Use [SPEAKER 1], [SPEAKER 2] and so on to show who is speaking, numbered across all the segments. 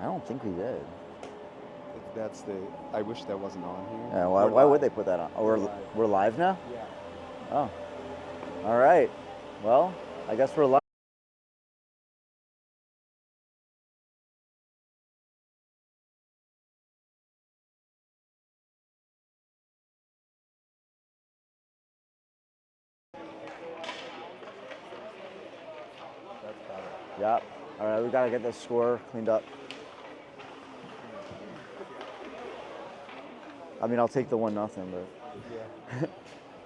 [SPEAKER 1] I don't think we did.
[SPEAKER 2] That's the. I wish that wasn't on here.
[SPEAKER 1] Yeah, why would they put that on? Oh, we're live now?
[SPEAKER 2] Yeah.
[SPEAKER 1] Oh. All right. Well, I guess we're live. Yep. All right, we got to get this score cleaned up. I mean, I'll take the 1-0, but.
[SPEAKER 2] Yeah.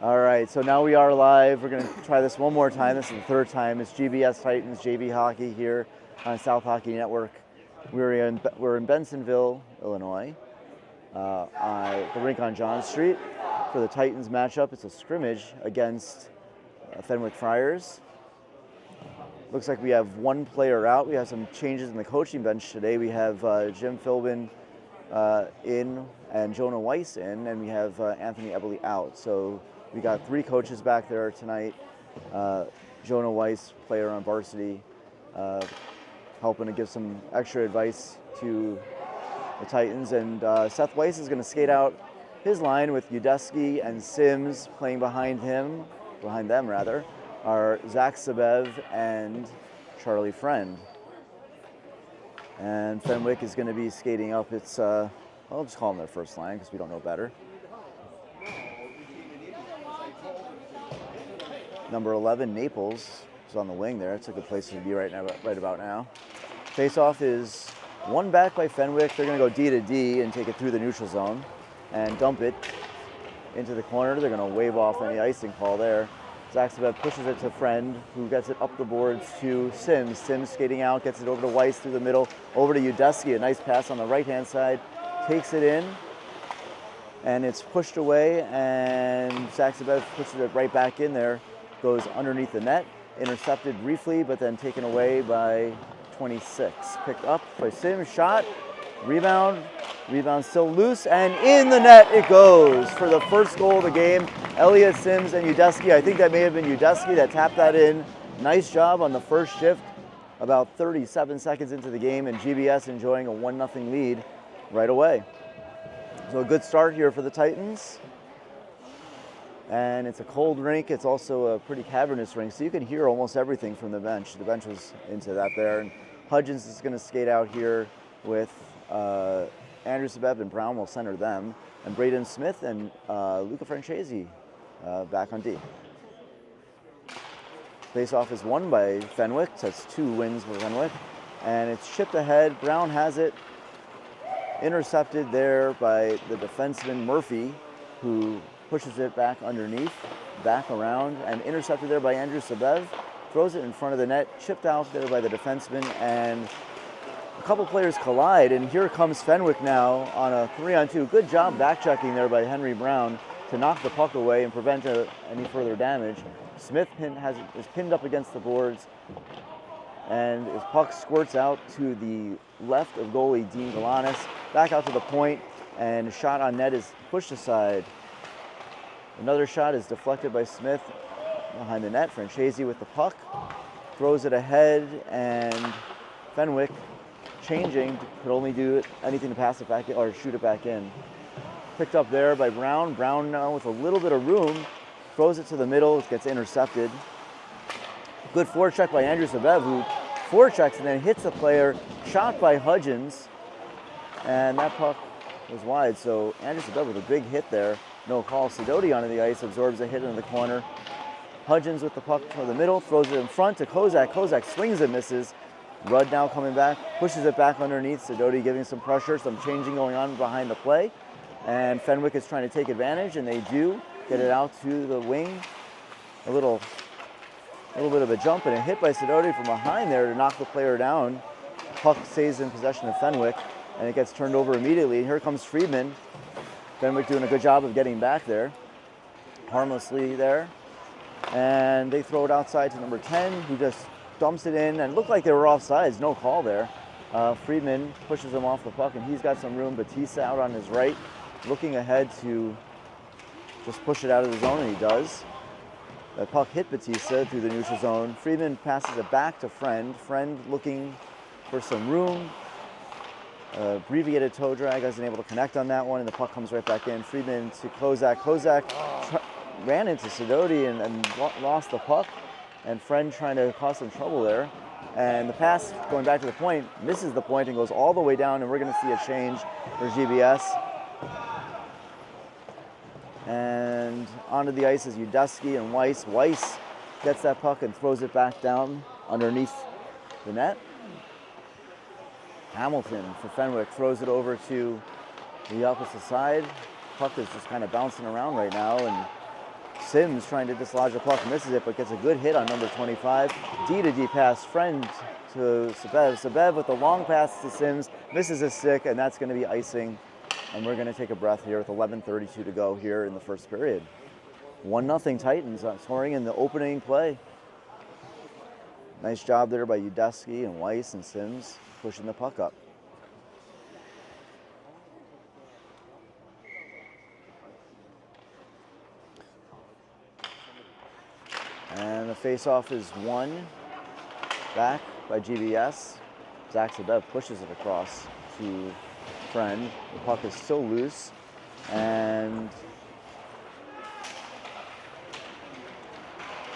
[SPEAKER 1] All right, so now we are live. We're going to try this one more time. This is the third time. It's GBS Titans JV Hockey here on South Hockey Network. We're in Bensonville, Illinois, on the rink on John Street for the Titans matchup. It's a scrimmage against Fenwick Friars. Looks like we have one player out. We have some changes in the coaching bench today. We have Jim Philbin in and Jonah Weiss in, and we have Anthony Eberle out. So we got 3 coaches back there tonight. Jonah Weiss, player on varsity, helping to give some extra advice to the Titans. And Seth Weiss is going to skate out his line with Udesky and Sims playing behind them, are Zach Sabev and Charlie Friend. And Fenwick is going to be skating up. It's, I'll just call them their first line because we don't know better. Number 11, Naples, is on the wing there. It's a good place to be right about now. Face-off is one back by Fenwick. They're going to go D to D and take it through the neutral zone and dump it into the corner. They're going to wave off any icing call there. Zach Sabev pushes it to Friend, who gets it up the boards to Sims. Sims skating out, gets it over to Weiss through the middle, over to Udesky. A nice pass on the right-hand side, takes it in, and it's pushed away, and Zach Sabev pushes it right back in there, goes underneath the net, intercepted briefly, but then taken away by 26. Picked up by Sims, shot, rebound still loose, and in the net it goes for the first goal of the game. Elliot Sims and Udesky. I think that may have been Udesky that tapped that in. Nice job on the first shift. About 37 seconds into the game, and GBS enjoying a 1-0 lead right away. So a good start here for the Titans. And it's a cold rink. It's also a pretty cavernous rink, so you can hear almost everything from the bench. The bench was into that there. And Hudgens is going to skate out here with Andrew Sabev and Brown will center them, and Braden Smith and Luca Francesi back on D. Face-off is won by Fenwick. So that's 2 wins for Fenwick. And it's chipped ahead. Brown has it. Intercepted there by the defenseman Murphy, who pushes it back underneath, back around, and intercepted there by Andrew Sabev. Throws it in front of the net. Chipped out there by the defenseman, and a couple players collide, and here comes Fenwick now on a 3-on-2. Good job back-checking there by Henry Brown to knock the puck away and prevent any further damage. Smith is pinned up against the boards, and his puck squirts out to the left of goalie Dean Galanis, back out to the point, and shot on net is pushed aside. Another shot is deflected by Smith behind the net. Francesi with the puck, throws it ahead, and Fenwick, changing, could only do anything to pass it back in, or shoot it back in. Picked up there by Brown. Brown now with a little bit of room, throws it to the middle, it gets intercepted. Good forecheck by Andrew Sabev, who forechecks and then hits the player. Shot by Hudgens, and that puck was wide. So Andrew Sabev with a big hit there. No call. Sidoti onto the ice, absorbs a hit in the corner. Hudgens with the puck to the middle, throws it in front to Kozak. Kozak swings and misses. Rudd now coming back, pushes it back underneath. Sidoti giving some pressure, some changing going on behind the play. And Fenwick is trying to take advantage, and they do get it out to the wing. A little bit of a jump and a hit by Sidoti from behind there to knock the player down. Puck stays in possession of Fenwick, and it gets turned over immediately. And here comes Friedman. Fenwick doing a good job of getting back there, harmlessly there. And they throw it outside to number 10, who just dumps it in, and looked like they were offsides, no call there. Friedman pushes him off the puck, and he's got some room. Batista out on his right, looking ahead to just push it out of the zone, and he does. The puck hit Batista through the neutral zone. Friedman passes it back to Friend. Friend looking for some room, Abbreviated toe drag, isn't able to connect on that one, and the puck comes right back in. Friedman to Kozak. Kozak ran into Sidoti and lost the puck, and Friend trying to cause some trouble there. And the pass, going back to the point, misses the point and goes all the way down, and we're going to see a change for GBS. And onto the ice is Udusky and Weiss. Weiss gets that puck and throws it back down underneath the net. Hamilton for Fenwick throws it over to the opposite side. Puck is just kind of bouncing around right now, and Sims trying to dislodge the puck, misses it, but gets a good hit on number 25. D-to-D pass, Friend to Sabev. Sabev with the long pass to Sims, misses his stick, and that's going to be icing. And we're going to take a breath here with 11:32 to go here in the first period. 1-0 Titans scoring in the opening play. Nice job there by Udusky and Weiss and Sims pushing the puck up. And the face-off is won back by GBS. Zach Sabev pushes it across to Friend. The puck is still loose, and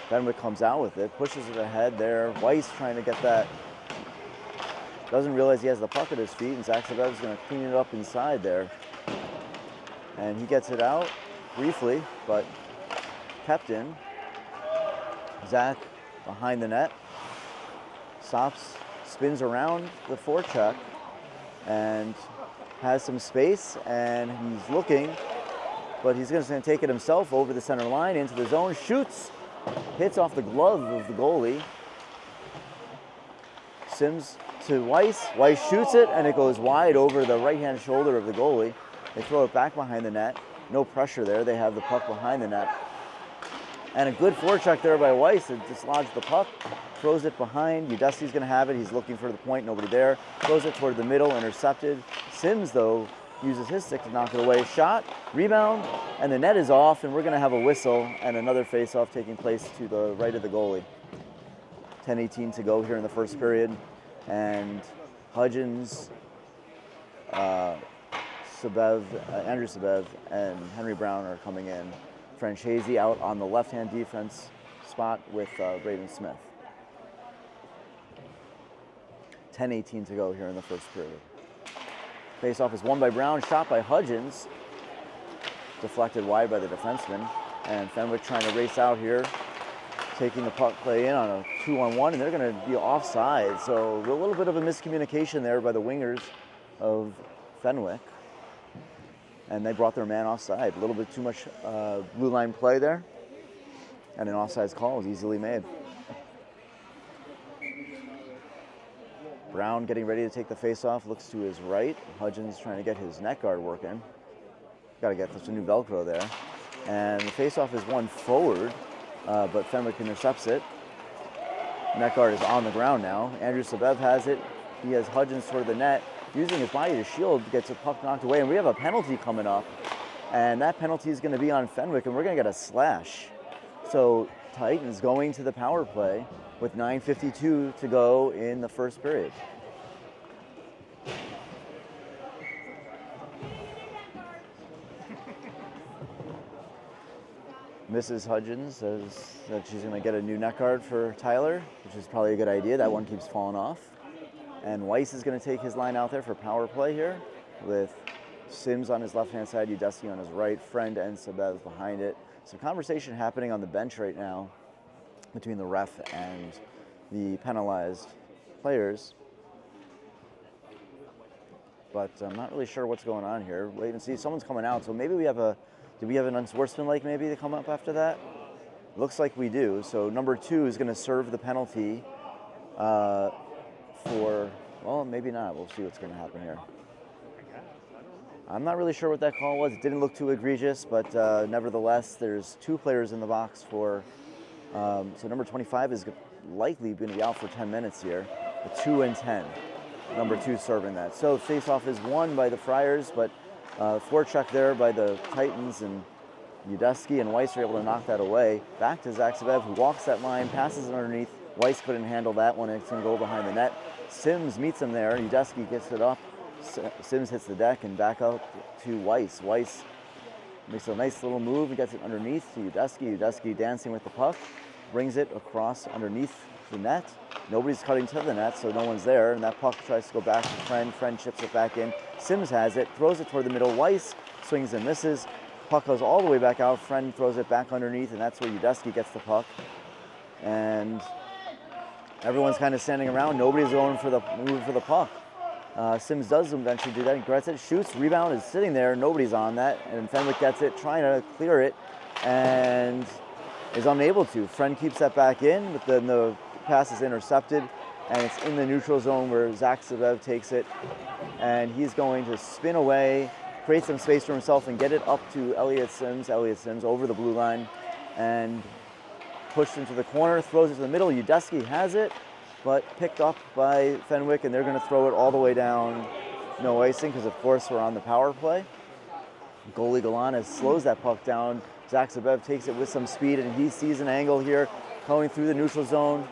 [SPEAKER 1] Fenwick comes out with it, pushes it ahead there. Weiss trying to get that. Doesn't realize he has the puck at his feet, and Zach Sabev is going to clean it up inside there. And he gets it out briefly, but kept in. Zach behind the net, stops, spins around the forecheck, and has some space, and he's looking, but he's just going to take it himself over the center line into the zone, shoots, hits off the glove of the goalie. Sims to Weiss. Weiss shoots it, and it goes wide over the right-hand shoulder of the goalie. They throw it back behind the net. No pressure there. They have the puck behind the net. And a good forecheck there by Weiss to dislodge the puck. Throws it behind. Udusky's going to have it. He's looking for the point. Nobody there. Throws it toward the middle. Intercepted. Sims, though, uses his stick to knock it away. Shot, rebound, and the net is off, and we're going to have a whistle and another face-off taking place to the right of the goalie. 10:18 to go here in the first period. And Hudgens, Andrew Sabev, and Henry Brown are coming in. Francesi out on the left-hand defense spot with Braden Smith. 10:18 to go here in the first period. Face-off is won by Brown, shot by Hudgens. Deflected wide by the defenseman. And Fenwick trying to race out here, taking the puck play in on a 2-on-1, and they're going to be offside. So a little bit of a miscommunication there by the wingers of Fenwick. And they brought their man offside. A little bit too much blue line play there. And an offsides call was easily made. Brown getting ready to take the face-off, looks to his right. Hudgens trying to get his net guard working. Got to get some new Velcro there. And the face-off is won forward, but Fenwick intercepts it. Net guard is on the ground now. Andrew Sabev has it. He has Hudgens toward the net, using his body to shield, gets a puck knocked away, and we have a penalty coming up. And that penalty is going to be on Fenwick, and we're going to get a slash. So Titans going to the power play with 9:52 to go in the first period. Mrs. Hudgens says that she's going to get a new neck guard for Tyler, which is probably a good idea. That one keeps falling off. And Weiss is going to take his line out there for power play here with Sims on his left-hand side, Udusky on his right, Friend and Sabev behind it. Some conversation happening on the bench right now between the ref and the penalized players. But I'm not really sure what's going on here. Wait and see. Someone's coming out, so maybe we have a... Do we have an unsportsmanlike maybe to come up after that? Looks like we do. So number 2 is going to serve the penalty for, well, maybe not. We'll see what's going to happen here. I'm not really sure what that call was. It didn't look too egregious, but nevertheless, there's 2 players in the box for, so number 25 is likely going to be out for 10 minutes here. A 2 and 10. Number 2 serving that. So face-off is won by the Friars, but forecheck there by the Titans, and Udusky and Weiss are able to knock that away. Back to Zach Sabev, who walks that line, passes it underneath. Weiss couldn't handle that one, and it's going to go behind the net. Sims meets him there. Udusky gets it up Sims hits the deck and back out to Weiss. Weiss makes a nice little move. He gets it underneath to Udesky. Udesky dancing with the puck, brings it across underneath the net. Nobody's cutting to the net, so no one's there. And that puck tries to go back to Friend. Friend chips it back in. Sims has it, throws it toward the middle. Weiss swings and misses. Puck goes all the way back out. Friend throws it back underneath, and that's where Udesky gets the puck. And everyone's kind of standing around. Nobody's going for the move for the puck. Sims does eventually do that. He gets it, shoots, rebound is sitting there. Nobody's on that. And Fenwick gets it, trying to clear it, and is unable to. Friend keeps that back in, but then the pass is intercepted, and it's in the neutral zone where Zach Sabev takes it. And he's going to spin away, create some space for himself, and get it up to Elliot Sims. Elliot Sims over the blue line, and pushed into the corner, throws it to the middle. Udesky has it, but picked up by Fenwick, and they're going to throw it all the way down. No icing, because of course we're on the power play. Goalie Galanis slows that puck down. Zach Sabev takes it with some speed, and he sees an angle here going through the neutral zone.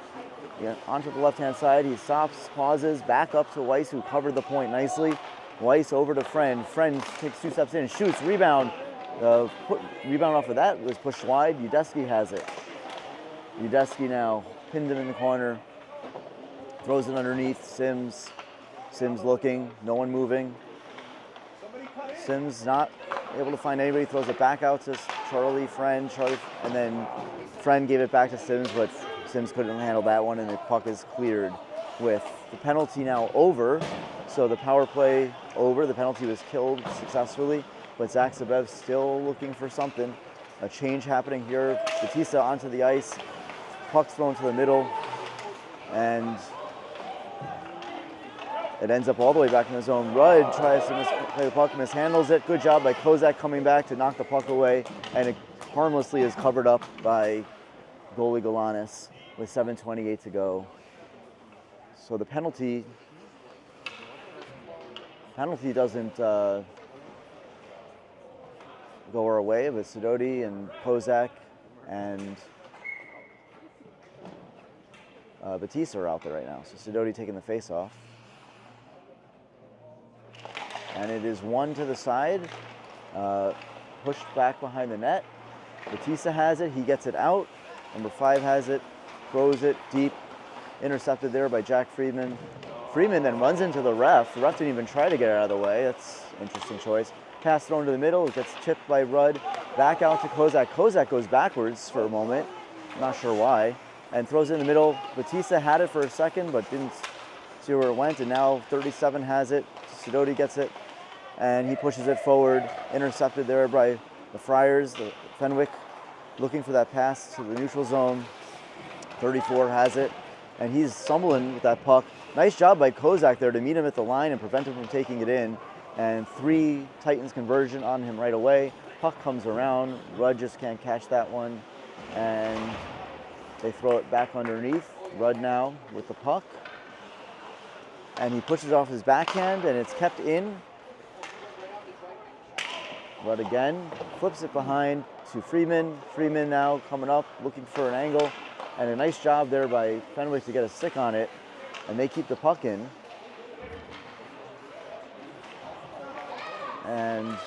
[SPEAKER 1] Yeah, onto the left-hand side, he stops, pauses, back up to Weiss, who covered the point nicely. Weiss over to Friend. Friend takes 2 steps in, shoots, rebound. Rebound off of that was pushed wide. Udesky has it. Udesky now pinned him in the corner. Throws it underneath. Sims looking, no one moving. Sims not able to find anybody. Throws it back out to Charlie, Friend, and then Friend gave it back to Sims, but Sims couldn't handle that one, and the puck is cleared with the penalty now over. So the power play over. The penalty was killed successfully, but Zach Sabev still looking for something. A change happening here. Batista onto the ice. Puck's thrown to the middle, and it ends up all the way back in the zone. Rudd tries to play the puck, mishandles it. Good job by Kozak coming back to knock the puck away, and it harmlessly is covered up by goalie Galanis with 7:28 to go. So the penalty doesn't go our way, but Sidoti and Kozak and Batista are out there right now. So Sidoti taking the face off. And it is one to the side, pushed back behind the net. Batista has it, he gets it out. Number 5 has it, throws it deep, intercepted there by Jack Friedman. Friedman then runs into the ref. The ref didn't even try to get it out of the way. That's an interesting choice. Pass thrown to the middle, it gets chipped by Rudd. Back out to Kozak. Kozak goes backwards for a moment, not sure why, and throws it in the middle. Batista had it for a second, but didn't see where it went, and now 37 has it. Sidoti gets it, and he pushes it forward, intercepted there by the Friars. The Fenwick looking for that pass to the neutral zone. 34 has it, and he's stumbling with that puck. Nice job by Kozak there to meet him at the line and prevent him from taking it in. And 3 Titans conversion on him right away. Puck comes around. Rudd just can't catch that one, and they throw it back underneath. Rudd now with the puck, and he pushes off his backhand, and it's kept in. Rudd again, flips it behind to Freeman. Freeman now coming up, looking for an angle, and a nice job there by Fenwick to get a stick on it, and they keep the puck in. And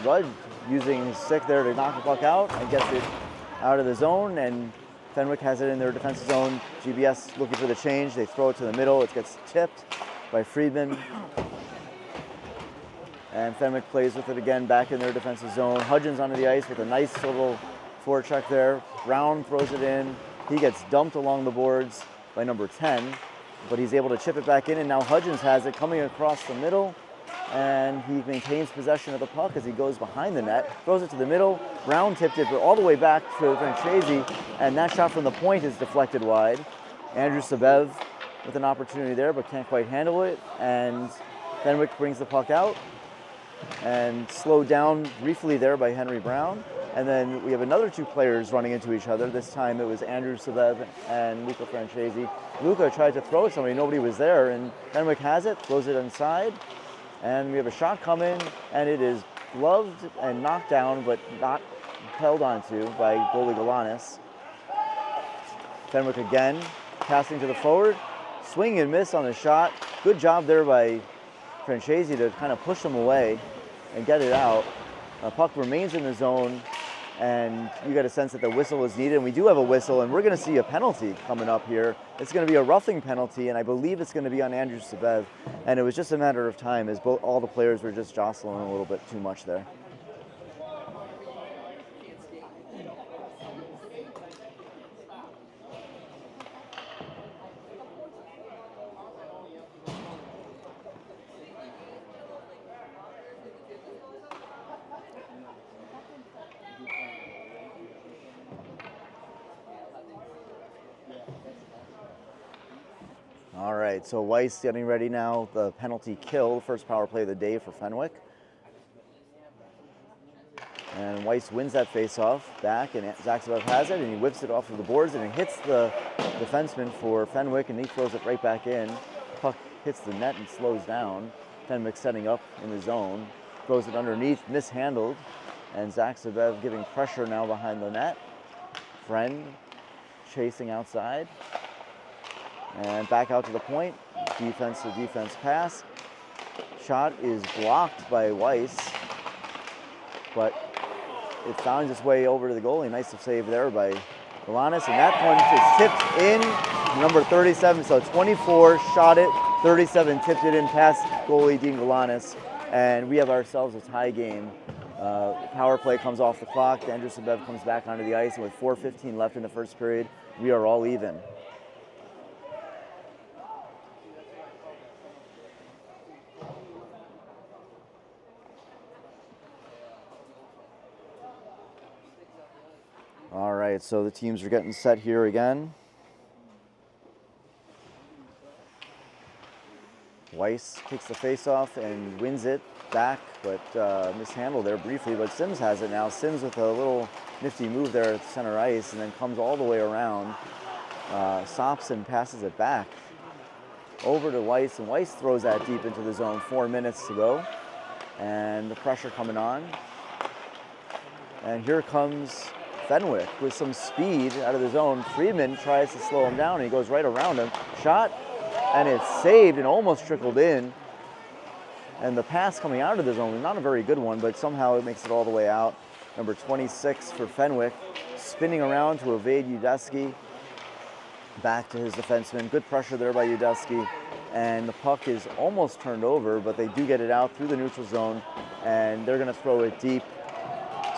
[SPEAKER 1] Rudd using his stick there to knock the puck out and gets it out of the zone, and Fenwick has it in their defensive zone. GBS looking for the change. They throw it to the middle. It gets tipped by Friedman. And Fenwick plays with it again back in their defensive zone. Hudgens onto the ice with a nice little forecheck there. Brown throws it in. He gets dumped along the boards by number 10, but he's able to chip it back in, and now Hudgens has it coming across the middle, and he maintains possession of the puck as he goes behind the net, throws it to the middle. Brown tipped it, but all the way back to Francesi, and that shot from the point is deflected wide. Andrew Sabev with an opportunity there, but can't quite handle it, and Fenwick brings the puck out and slowed down briefly there by Henry Brown. And then we have another 2 players running into each other. This time it was Andrew Sabev and Luca Francesi. Luca tried to throw at somebody, nobody was there, and Fenwick has it, throws it inside, and we have a shot coming, and it is gloved and knocked down, but not held onto by goalie Galanis. Fenwick again, passing to the forward, swing and miss on the shot. Good job there by Francesi to kind of push him away and get it out. Puck remains in the zone, and you get a sense that the whistle is needed, and we do have a whistle, and we're going to see a penalty coming up here. It's going to be a roughing penalty, and I believe it's going to be on Andrew Sabev, and it was just a matter of time as all the players were just jostling a little bit too much there. All right, so Weiss getting ready now, the penalty kill, first power play of the day for Fenwick. And Weiss wins that face-off back, and Zach Sabev has it, and he whips it off of the boards, and it hits the defenseman for Fenwick, and he throws it right back in. Puck hits the net and slows down. Fenwick setting up in the zone, throws it underneath, mishandled, and Zach Sabev giving pressure now behind the net. Friend chasing outside. And back out to the point, defense to defense pass. Shot is blocked by Weiss, but it found its way over to the goalie. Nice save there by Galanis, and that one is tipped in, number 37, so 24 shot it, 37 tipped it in past goalie Dean Galanis, and we have ourselves a tie game. Power play comes off the clock, Andrew Sabev comes back onto the ice, and with 4:15 left in the first period, we are all even. All right, so the teams are getting set here again. Weiss takes the face-off and wins it back, but mishandled there briefly, but Sims has it now. Sims with a little nifty move there at center ice and then comes all the way around, stops and passes it back over to Weiss, and Weiss throws that deep into the zone. 4 minutes to go, and the pressure coming on. And here comes Fenwick with some speed out of the zone. Friedman tries to slow him down, and he goes right around him. Shot, and it's saved and almost trickled in. And the pass coming out of the zone, not a very good one, but somehow it makes it all the way out. Number 26 for Fenwick, spinning around to evade Udesky. Back to his defenseman. Good pressure there by Udesky. And the puck is almost turned over, but they do get it out through the neutral zone, and they're going to throw it deep.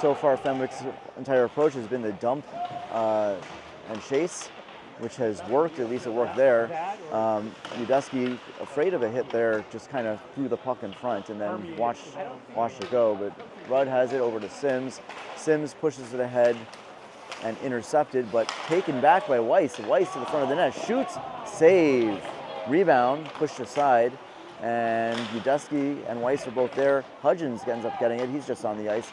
[SPEAKER 1] So far, Fenwick's entire approach has been the dump and chase, which has worked. At least it worked there. Udesky, afraid of a hit there, just kind of threw the puck in front and then watched it go. But Rudd has it over to Sims. Sims pushes it ahead and intercepted, but taken back by Weiss. Weiss to the front of the net, shoots, save, rebound, pushed aside, and Udesky and Weiss are both there. Hudgens ends up getting it. He's just on the ice.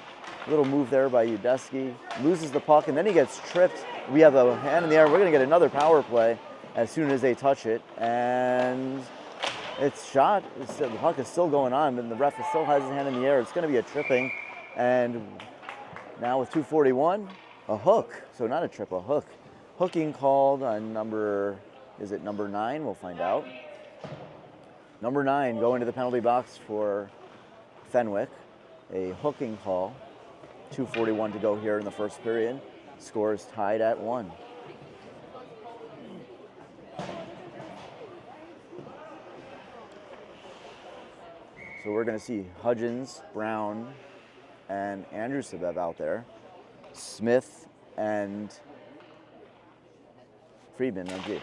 [SPEAKER 1] Little move there by Udesky, loses the puck, and then he gets tripped. We have a hand in the air. We're going to get another power play as soon as they touch it, and it's shot. The puck is still going on, but the ref still has his hand in the air. It's going to be a tripping, and now with 2:41, a hook. So not a trip, a hook. Hooking called on number 9? We'll find out. Number 9 going to the penalty box for Fenwick. A hooking call. 2:41 to go here in the first period. Score is tied at 1. So we're going to see Hudgens, Brown, and Andrew Sabev out there. Smith and Friedman on G.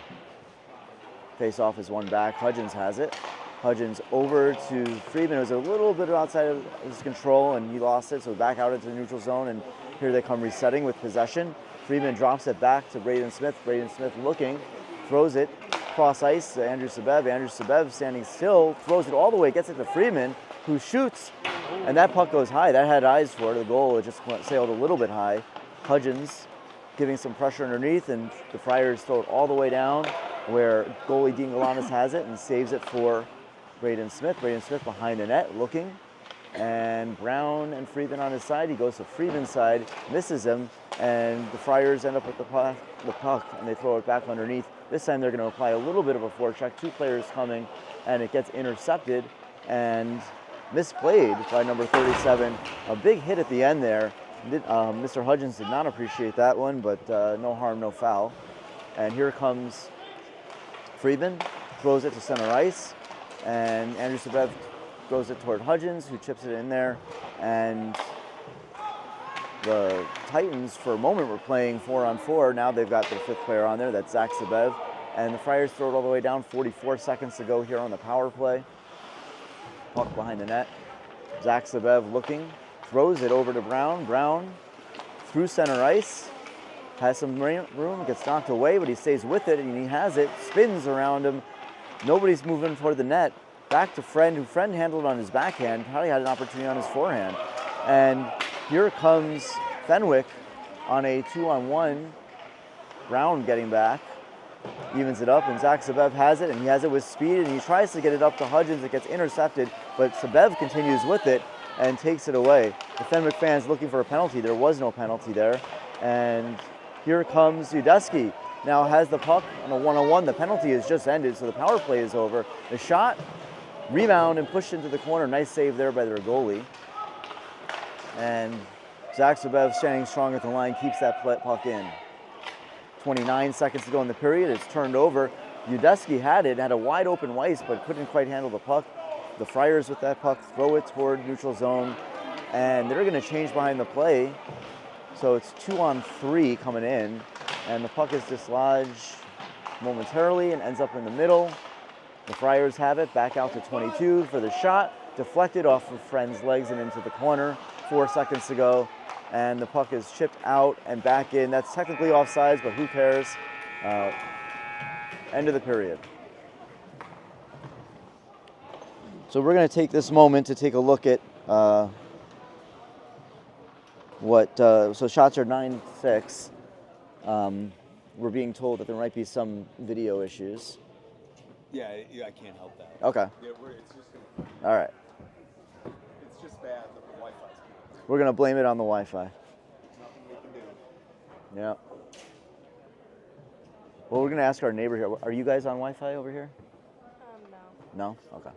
[SPEAKER 1] Face-off is one back. Hudgens has it. Hudgens over to Friedman. It was a little bit outside of his control, and he lost it, so back out into the neutral zone, and here they come resetting with possession. Friedman drops it back to Braden Smith. Braden Smith looking, throws it cross ice to Andrew Sabev. Andrew Sabev standing still, throws it all the way, gets it to Friedman, who shoots, and that puck goes high. That had eyes for it. The goal, it just sailed a little bit high. Hudgens giving some pressure underneath, and the Friars throw it all the way down where goalie Dean Galanis has it and saves it for Braden Smith. Braden Smith behind the net looking, and Brown and Friedman on his side. He goes to Friedman's side, misses him, and the Friars end up with the puck, and they throw it back underneath. This time they're going to apply a little bit of a forecheck. 2 players coming, and it gets intercepted, and misplayed by number 37. A big hit at the end there. Mr. Hudgens did not appreciate that one, but no harm, no foul. And here comes Friedman, throws it to center ice, and Andrew Sabev throws it toward Hudgens, who chips it in there. And the Titans, for a moment, were playing 4-on-4. Now they've got their fifth player on there, that's Zach Sabev. And the Friars throw it all the way down, 44 seconds to go here on the power play. Puck behind the net. Zach Sabev looking, throws it over to Brown. Brown through center ice, has some room, gets knocked away, but he stays with it, and he has it, spins around him. Nobody's moving toward the net. Back to Friend, who Friend handled on his backhand, probably had an opportunity on his forehand. And here comes Fenwick on a 2-on-1. Brown getting back, evens it up, and Zach Sabev has it, and he has it with speed, and he tries to get it up to Hudgens. It gets intercepted, but Sabev continues with it and takes it away. The Fenwick fans looking for a penalty. There was no penalty there. And here comes Udesky. Now has the puck on a 1-on-1. The penalty has just ended, so the power play is over. The shot, rebound, and pushed into the corner. Nice save there by their goalie. And Zach Sabev, standing strong at the line, keeps that puck in. 29 seconds to go in the period. It's turned over. Udesky had it, had a wide open Weiss, but couldn't quite handle the puck. The Friars with that puck throw it toward neutral zone, and they're going to change behind the play. So it's 2-on-3 coming in, and the puck is dislodged momentarily and ends up in the middle. The Friars have it, back out to 22 for the shot, deflected off of Friend's legs and into the corner. 4 seconds to go, and the puck is chipped out and back in. That's technically offsides, but who cares? End of the period. So we're going to take this moment to take a look at so shots are 9-6. We're being told that there might be some video issues.
[SPEAKER 2] Yeah, I can't help that.
[SPEAKER 1] Okay.
[SPEAKER 2] Yeah, it's just gonna,
[SPEAKER 1] All right.
[SPEAKER 2] it's just bad that the Wi-Fi's.
[SPEAKER 1] We're going to blame it on the Wi-Fi.
[SPEAKER 2] Nothing we can do.
[SPEAKER 1] Yeah. Well, we're going to ask our neighbor here. Are you guys on Wi-Fi over here?
[SPEAKER 3] No.
[SPEAKER 1] No? Okay.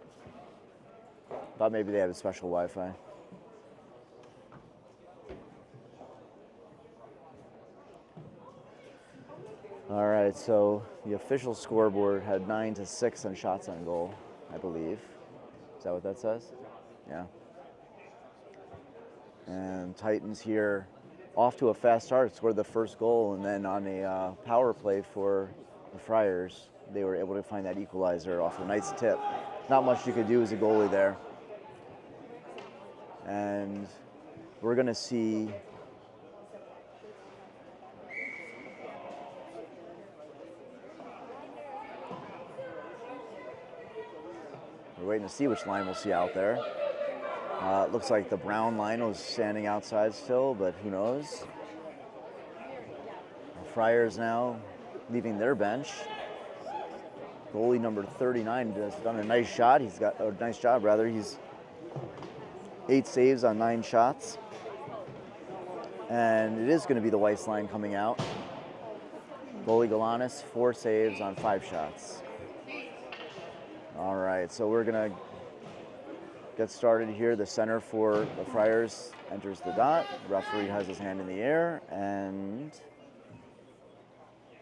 [SPEAKER 1] Thought maybe they have a special Wi-Fi. All right, so the official scoreboard had 9-6 on shots on goal, I believe. Is that what that says? Yeah. And Titans here off to a fast start, scored the first goal, and then on a power play for the Friars, they were able to find that equalizer off a nice tip. Not much you could do as a goalie there. And we're going to see we're waiting to see which line we'll see out there. It looks like the Brown line was standing outside still, but who knows? The Friars now leaving their bench. Goalie number 39 has done a nice shot. He's got a nice job, rather. He's 8 saves on 9 shots. And it is going to be the Weiss line coming out. Goalie Galanis, 4 saves on 5 shots. All right, so we're going to get started here. The center for the Friars enters the dot. The referee has his hand in the air, and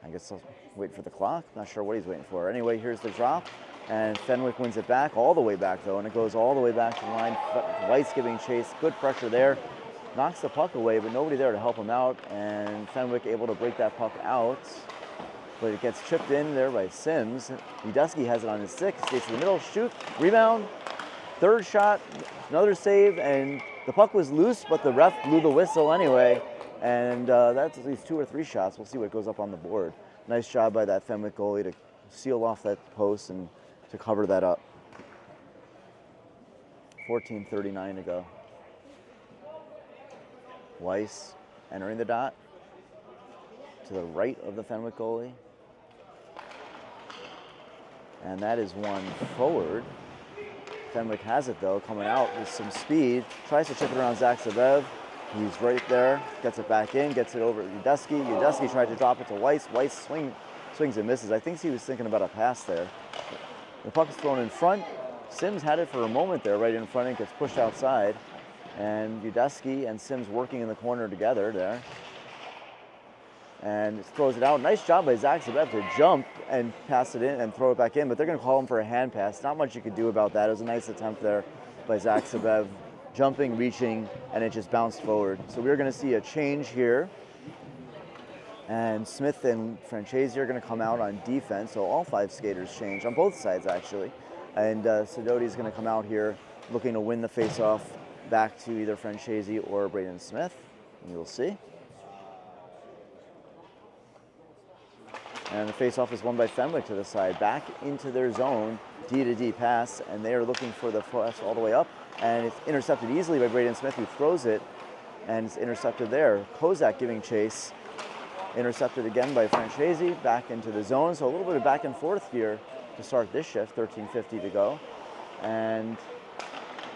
[SPEAKER 1] I guess I'll wait for the clock. Not sure what he's waiting for. Anyway, here's the drop, and Fenwick wins it back, all the way back though, and it goes all the way back to the line. Weiss giving chase, good pressure there. Knocks the puck away, but nobody there to help him out, and Fenwick able to break that puck out. But it gets chipped in there by Sims. Udesky has it on his stick, stays in the middle, shoot, rebound, third shot, another save, and the puck was loose, but the ref blew the whistle anyway. And that's at least 2 or 3 shots. We'll see what goes up on the board. Nice job by that Fenwick goalie to seal off that post and to cover that up. 14:39 to go. Weiss entering the dot to the right of the Fenwick goalie. And that is one forward. Fenwick has it though, coming out with some speed. Tries to chip it around Zach Sabev. He's right there, gets it back in, gets it over to Udesky. Udesky tried to drop it to Weiss. Weiss swings and misses. I think he was thinking about a pass there. The puck is thrown in front, Sims had it for a moment there right in front and gets pushed outside. And Udesky and Sims working in the corner together there. And throws it out. Nice job by Zach Zabev to jump and pass it in and throw it back in, but they're going to call him for a hand pass. Not much you could do about that. It was a nice attempt there by Zach Zabev, jumping, reaching, and it just bounced forward. So we're going to see a change here. And Smith and Francesi are going to come out on defense. So all 5 skaters change on both sides, actually. And Sidoti is going to come out here looking to win the faceoff back to either Francesi or Braden Smith. And you'll see. And the faceoff is won by Fenwick to the side, back into their zone, D-to-D pass, and they are looking for the pass all the way up, and it's intercepted easily by Braden Smith, who throws it, and it's intercepted there. Kozak giving chase, intercepted again by Francesi, back into the zone, so a little bit of back and forth here to start this shift, 13:50 to go, and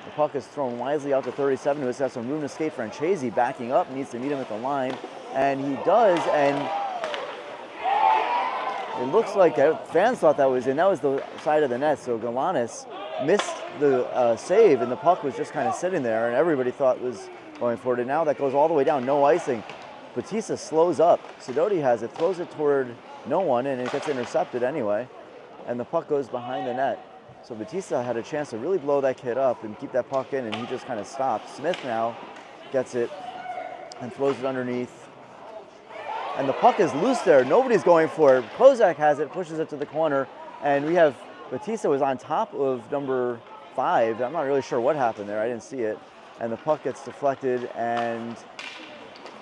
[SPEAKER 1] the puck is thrown wisely out to 37, who has got some room to skate. Francesi backing up, needs to meet him at the line, and he does, and it looks like fans thought that was in. That was the side of the net, so Galanis missed the save, and the puck was just kind of sitting there, and everybody thought was going for it. And now that goes all the way down, no icing. Batista slows up. Sidoti has it, throws it toward no one, and it gets intercepted anyway, and the puck goes behind the net. So Batista had a chance to really blow that kid up and keep that puck in, and he just kind of stopped. Smith now gets it and throws it underneath. And the puck is loose there. Nobody's going for it. Kozak has it, pushes it to the corner, and we have Batista was on top of number 5. I'm not really sure what happened there. I didn't see it. And the puck gets deflected and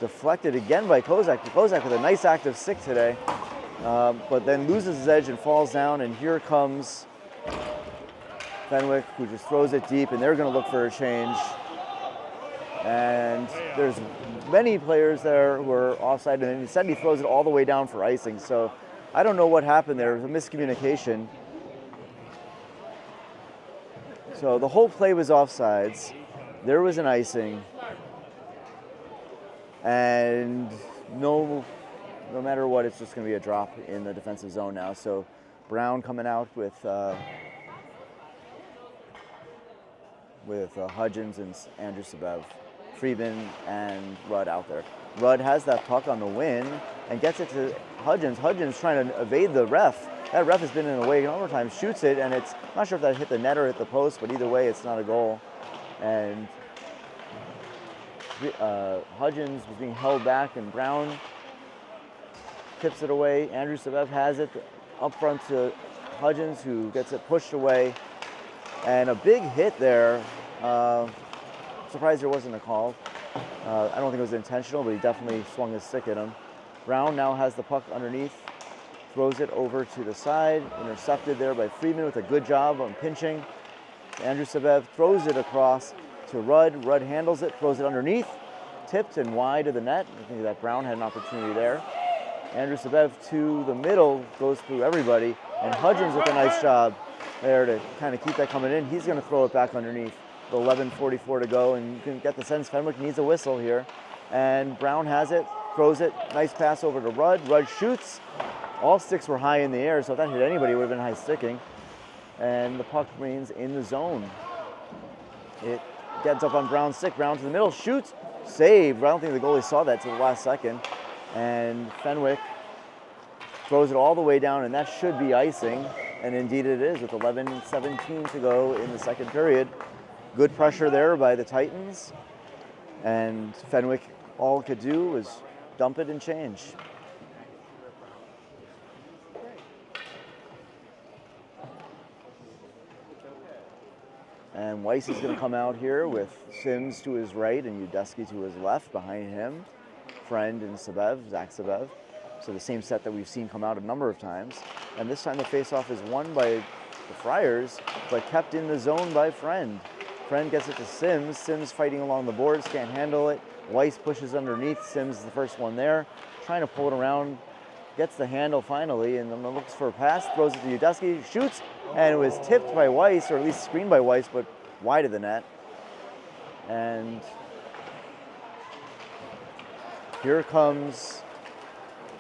[SPEAKER 1] deflected again by Kozak. Kozak with a nice active stick today, but then loses his edge and falls down. And here comes Fenwick, who just throws it deep, and they're going to look for a change. And there's many players there who are offside, and instead he throws it all the way down for icing. So I don't know what happened there. It was a miscommunication. So the whole play was offsides. There was an icing. And no matter what, it's just going to be a drop in the defensive zone now. So Brown coming out with Hudgens and Andrew Sabev. Friedman and Rudd out there. Rudd has that puck on the win and gets it to Hudgens. Hudgens trying to evade the ref. That ref has been in the way a number of times, shoots it, and it's not sure if that hit the net or hit the post, but either way, it's not a goal. And Hudgens was being held back, and Brown tips it away. Andrew Sabev has it up front to Hudgens, who gets it pushed away. And a big hit there. Surprised there wasn't a call. I don't think it was intentional, but he definitely swung his stick at him. Brown now has the puck underneath, throws it over to the side, intercepted there by Friedman with a good job on pinching. Andrew Sabev throws it across to Rudd. Rudd handles it, throws it underneath, tipped and wide of the net. I think that Brown had an opportunity there. Andrew Sabev to the middle, goes through everybody, and Hudgens with a nice job there to kind of keep that coming in. He's going to throw it back underneath. 11:44 to go, and you can get the sense Fenwick needs a whistle here. And Brown has it, throws it, nice pass over to Rudd. Rudd shoots. All sticks were high in the air, so if that hit anybody, it would have been high sticking. And the puck remains in the zone. It gets up on Brown's stick. Brown to the middle, shoots, saved. I don't think the goalie saw that till the last second. And Fenwick throws it all the way down, and that should be icing. And indeed it is, with 11:17 to go in the second period. Good pressure there by the Titans, and Fenwick, all it could do was dump it and change. And Weiss is going to come out here with Sims to his right and Udesky to his left. Behind him, Friend and Sabev, Zach Sabev. So the same set that we've seen come out a number of times. And this time the faceoff is won by the Friars, but kept in the zone by Friend. Friend gets it to Sims. Sims fighting along the boards, can't handle it. Weiss pushes underneath. Sims is the first one there, trying to pull it around. Gets the handle finally, and then looks for a pass. Throws it to Udesky, shoots, and it was tipped by Weiss, or at least screened by Weiss, but wide of the net. And here comes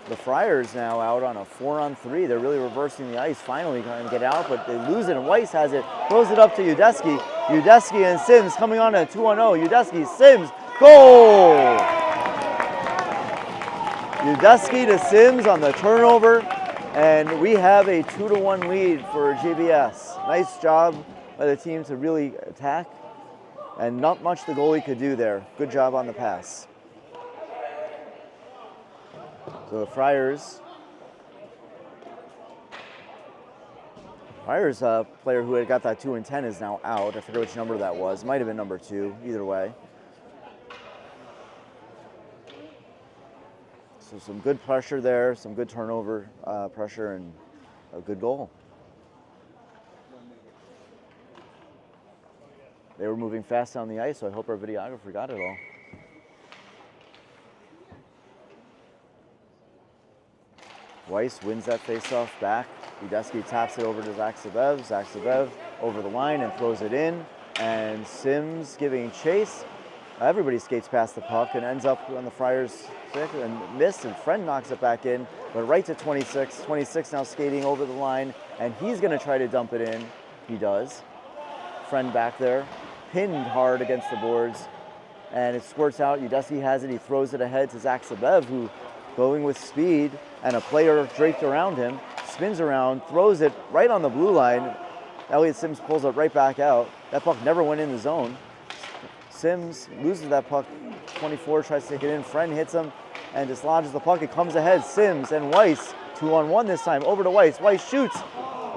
[SPEAKER 1] the Friars now out on a 4-on-3. They're really reversing the ice, finally trying to get out, but they lose it, and Weiss has it, throws it up to Udesky. Udesky and Sims coming on a 2-on-0. Udesky, Sims, goal! Udesky to Sims on the turnover, and we have a 2-1 lead for GBS. Nice job by the team to really attack, and not much the goalie could do there. Good job on the pass. So the Friars player who had got that 2 and 10 is now out. I forget which number that was. Might have been number 2, either way. So some good pressure there, some good turnover pressure, and a good goal. They were moving fast down the ice, so I hope our videographer got it all. Weiss wins that faceoff back. Udesky taps it over to Zaksabev. Zaksabev over the line and throws it in. And Sims giving chase. Everybody skates past the puck and ends up on the Friars' stick and missed, and Friend knocks it back in, but right to 26. 26 now skating over the line, and he's going to try to dump it in. He does. Friend back there, pinned hard against the boards, and it squirts out. Udesky has it. He throws it ahead to Zaksabev, who, going with speed, and a player draped around him, spins around, throws it right on the blue line. Elliot Sims pulls it right back out. That puck never went in the zone. Sims loses that puck. 24 tries to take it in. Friend hits him and dislodges the puck. It comes ahead. Sims and Weiss, 2-on-1 this time. Over to Weiss. Weiss shoots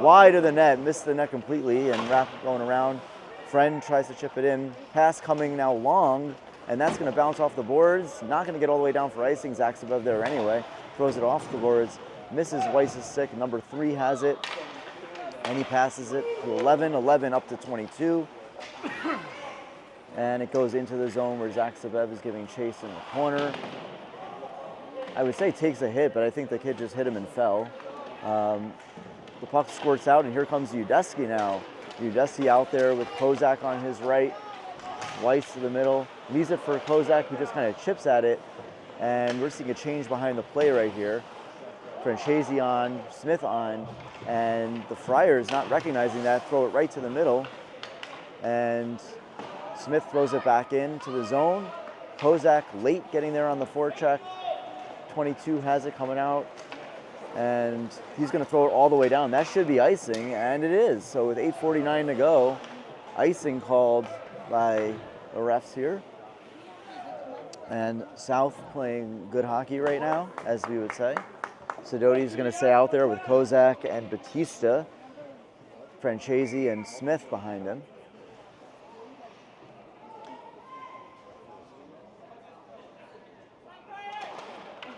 [SPEAKER 1] wide of the net. Missed the net completely, and Rapp going around. Friend tries to chip it in. Pass coming now long, and that's going to bounce off the boards. Not going to get all the way down for icing. Zach's above there anyway. Throws it off the boards. Misses Weiss's stick. Number 3 has it, and he passes it to 11. 11 up to 22. And it goes into the zone where Zaksabev is giving chase in the corner. I would say takes a hit, but I think the kid just hit him and fell. The puck squirts out, and here comes Udesky now. Udesky out there with Kozak on his right. Weiss to the middle. Leaves it for Kozak, who just kind of chips at it. And we're seeing a change behind the play right here. Francesi on, Smith on, and the Friars not recognizing that, throw it right to the middle. And Smith throws it back into the zone. Kozak late getting there on the forecheck. 22 has it coming out, and he's going to throw it all the way down. That should be icing, and it is. So with 8:49 to go, icing called by the refs here. And South playing good hockey right now, as we would say. Sidoti's going to stay out there with Kozak and Batista, Francesi and Smith behind him.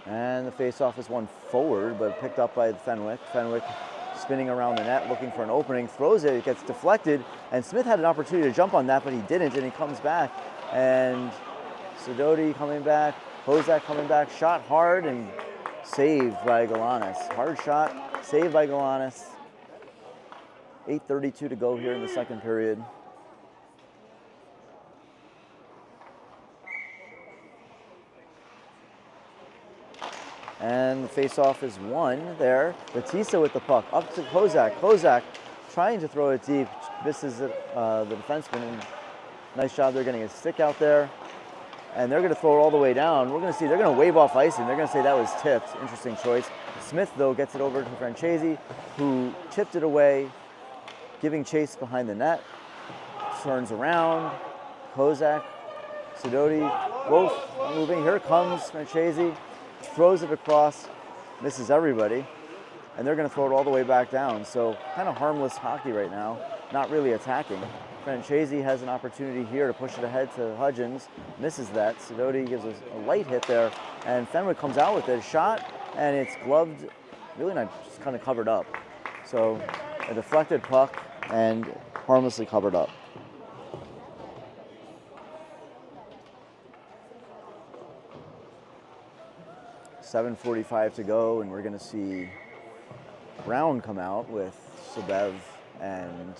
[SPEAKER 1] And the faceoff is won forward, but picked up by Fenwick. Fenwick spinning around the net, looking for an opening, throws it, it gets deflected, and Smith had an opportunity to jump on that, but he didn't, and he comes back. And Sidoti coming back, Kozak coming back, shot hard and saved by Galanis. Hard shot, saved by Galanis. 8:32 to go here in the second period. And the face-off is won there. Batista with the puck, up to Kozak. Kozak trying to throw it deep, misses it, the defenseman. And nice job, they're getting a stick out there. And they're going to throw it all the way down. We're going to see, they're going to wave off icing. They're going to say that was tipped. Interesting choice. Smith, though, gets it over to Francesi, who chipped it away, giving chase behind the net. Turns around. Kozak, Sidoti, both moving. Here comes Francesi. Throws it across, misses everybody, and they're going to throw it all the way back down. So kind of harmless hockey right now, not really attacking. Francesi has an opportunity here to push it ahead to Hudgens, misses that. Sidoti gives us a light hit there, and Fenwick comes out with it, shot, and it's gloved, really not, just kind of covered up. So a deflected puck and harmlessly covered up. .7:45 to go, and we're going to see Brown come out with Sabev and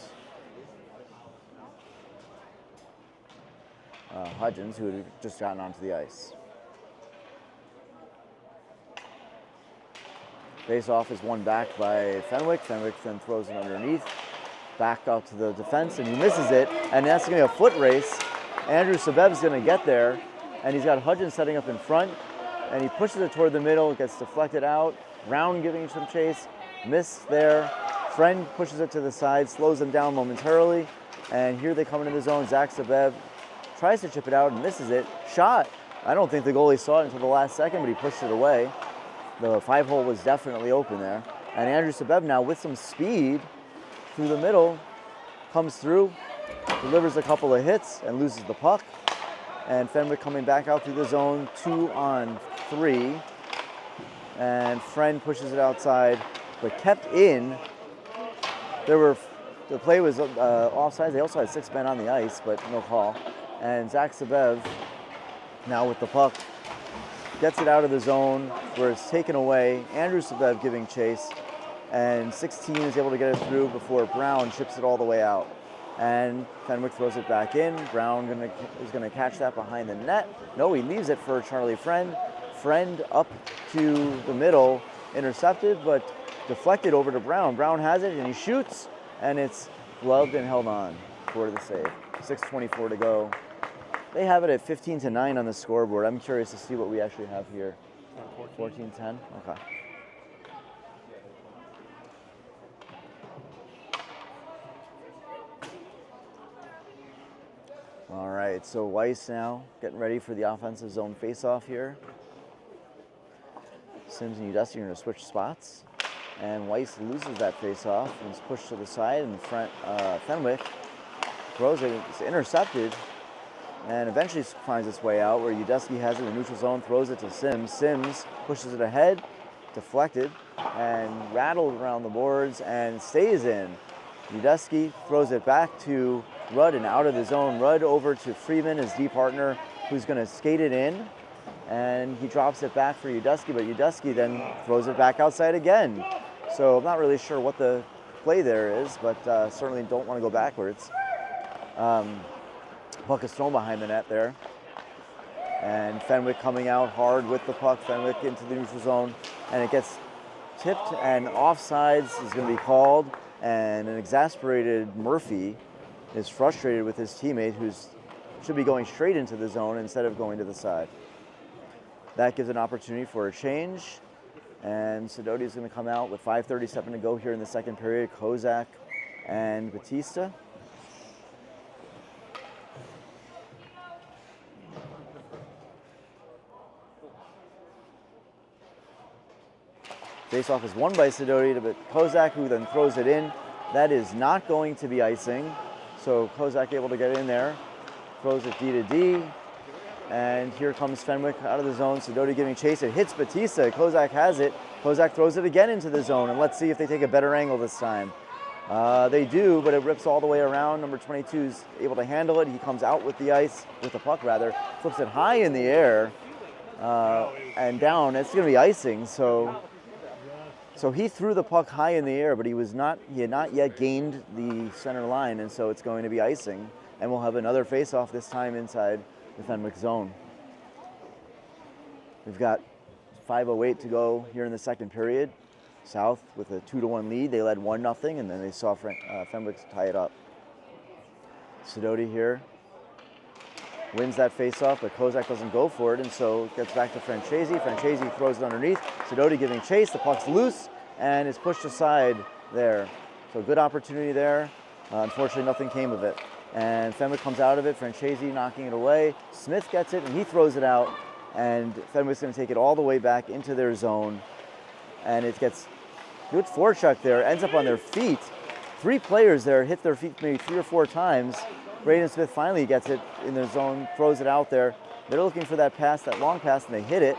[SPEAKER 1] Hudgens, who had just gotten onto the ice. Face-off is won back by Fenwick. Fenwick then throws it underneath, back out to the defense, and he misses it, and that's going to be a foot race. Andrew Sabev's going to get there, and he's got Hudgens setting up in front, and he pushes it toward the middle, it gets deflected out. Brown giving some chase, miss there. Friend pushes it to the side, slows them down momentarily, and here they come into the zone. Zach Sabev tries to chip it out and misses it. Shot. I don't think the goalie saw it until the last second, but he pushed it away. The 5-hole was definitely open there. And Andrew Sabev now with some speed through the middle, comes through, delivers a couple of hits and loses the puck. And Fenwick coming back out through the zone, 2-on-3. And Friend pushes it outside, but kept in. The play was offside. They also had 6 men on the ice, but no call. And Zach Sabev, now with the puck, gets it out of the zone where it's taken away. Andrew Sabev giving chase, and 16 is able to get it through before Brown chips it all the way out. And Fenwick throws it back in. Brown is going to catch that behind the net. No, he leaves it for Charlie Friend. Friend up to the middle, intercepted, but deflected over to Brown. Brown has it, and he shoots, and it's gloved and held on for the save. 6:24 to go. They have it at 15-9 on the scoreboard. I'm curious to see what we actually have here. 14-10? Okay. All right, so Weiss now getting ready for the offensive zone face-off here. Sims and Udesi are going to switch spots. And Weiss loses that face-off and is pushed to the side, and Fenwick throws it. It's intercepted and eventually finds its way out where Udesi has it in the neutral zone, throws it to Sims. Sims pushes it ahead, deflected, and rattled around the boards and stays in. Udesi throws it back to Rudd and out of the zone. Rudd over to Freeman, his D partner, who's going to skate it in. And he drops it back for Udesi, but Udesi then throws it back outside again. So I'm not really sure what the play there is, but certainly don't want to go backwards. Puck is thrown behind the net there. And Fenwick coming out hard with the puck. Fenwick into the neutral zone, and it gets tipped, and offsides is going to be called. And an exasperated Murphy is frustrated with his teammate, who should be going straight into the zone instead of going to the side. That gives an opportunity for a change, and Sidoti is going to come out with 5:37 to go here in the second period. Kozak and Batista. Face-off is won by Sidoti, but Kozak, who then throws it in. That is not going to be icing, so Kozak able to get in there, throws it D to D. And here comes Fenwick out of the zone. Sidoti giving chase. It hits Batista. Kozak has it. Kozak throws it again into the zone. And let's see if they take a better angle this time. They do, but it rips all the way around. Number 22 is able to handle it. He comes out with the ice, with the puck rather. Flips it high in the air and down. It's going to be icing. So he threw the puck high in the air, but he had not yet gained the center line. And so it's going to be icing. And we'll have another face-off this time inside the Fenwick zone. We've got 5:08 to go here in the second period. South with a 2-1 lead. They led 1-0, and then they saw Fenwick tie it up. Sidoti here wins that face-off, but Kozak doesn't go for it, and so it gets back to Francesi. Francesi throws it underneath. Sidoti giving chase. The puck's loose and is pushed aside there. So good opportunity there. Unfortunately, nothing came of it. And Fenwick comes out of it, Francesi knocking it away. Smith gets it, and he throws it out. And Fenwick's going to take it all the way back into their zone. And it gets good forecheck there, ends up on their feet. 3 players there hit their feet maybe 3 or 4 times. Braden Smith finally gets it in their zone, throws it out there. They're looking for that pass, that long pass, and they hit it.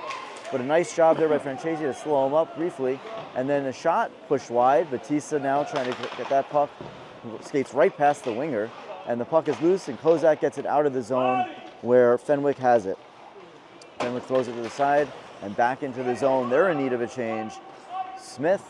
[SPEAKER 1] But a nice job there by Francesi to slow him up briefly. And then a shot pushed wide. Batista now trying to get that puck. Skates right past the winger. And the puck is loose, and Kozak gets it out of the zone where Fenwick has it. Fenwick throws it to the side and back into the zone. They're in need of a change. Smith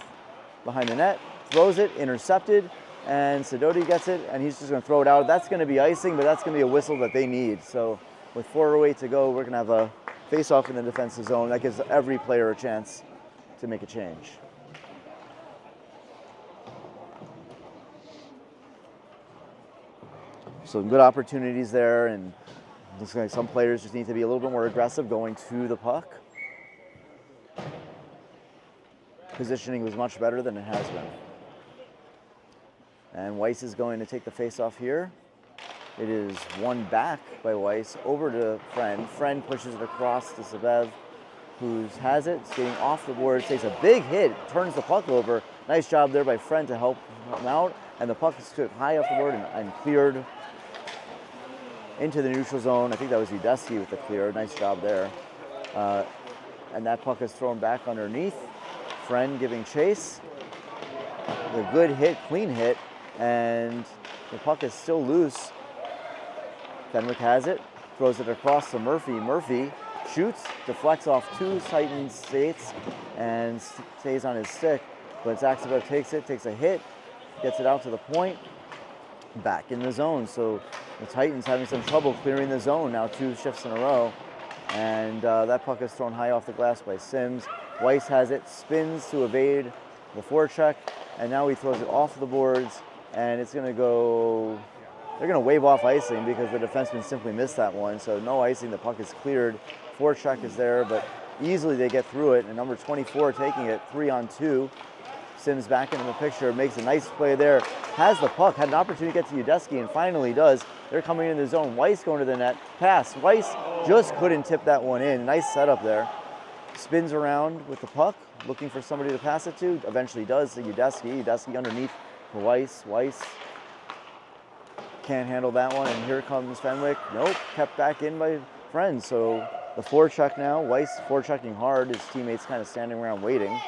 [SPEAKER 1] behind the net, throws it, intercepted, and Sidoti gets it, and he's just going to throw it out. That's going to be icing, but that's going to be a whistle that they need. So with 4:08 to go, we're going to have a face-off in the defensive zone. That gives every player a chance to make a change. Some good opportunities there, and looks like some players just need to be a little bit more aggressive going to the puck. Positioning was much better than it has been. And Weiss is going to take the face-off here. It is won back by Weiss over to Friend. Friend pushes it across to Sabev, who has it, skating off the board, takes a big hit, turns the puck over. Nice job there by Friend to help him out, and the puck stood high off the board and cleared into the neutral zone. I think that was Udesky with the clear. Nice job there. And that puck is thrown back underneath. Friend giving chase. A good hit, clean hit, and the puck is still loose. Fenwick has it, throws it across to Murphy. Murphy shoots, deflects off two Titans skates, and stays on his stick. But Zaxabev takes it, takes a hit, gets it out to the point, back in the zone. So the Titans having some trouble clearing the zone now, 2 shifts in a row. And that puck is thrown high off the glass by Sims. Weiss has it, spins to evade the forecheck, and now he throws it off the boards, and it's gonna go, they're gonna wave off icing because the defenseman simply missed that one. So no icing, the puck is cleared. Forecheck is there, but easily they get through it, and number 24 taking it 3-on-2. Sims back into the picture, makes a nice play there, has the puck, had an opportunity to get to Udesky, and finally does. They're coming into the zone. Weiss going to the net, pass. Weiss just couldn't tip that one in. Nice setup there. Spins around with the puck, looking for somebody to pass it to. Eventually does to Udesky. Udesky underneath for Weiss. Weiss can't handle that one, and here comes Fenwick. Nope, kept back in by Friends. So the forecheck now. Weiss forechecking hard. His teammates kind of standing around waiting.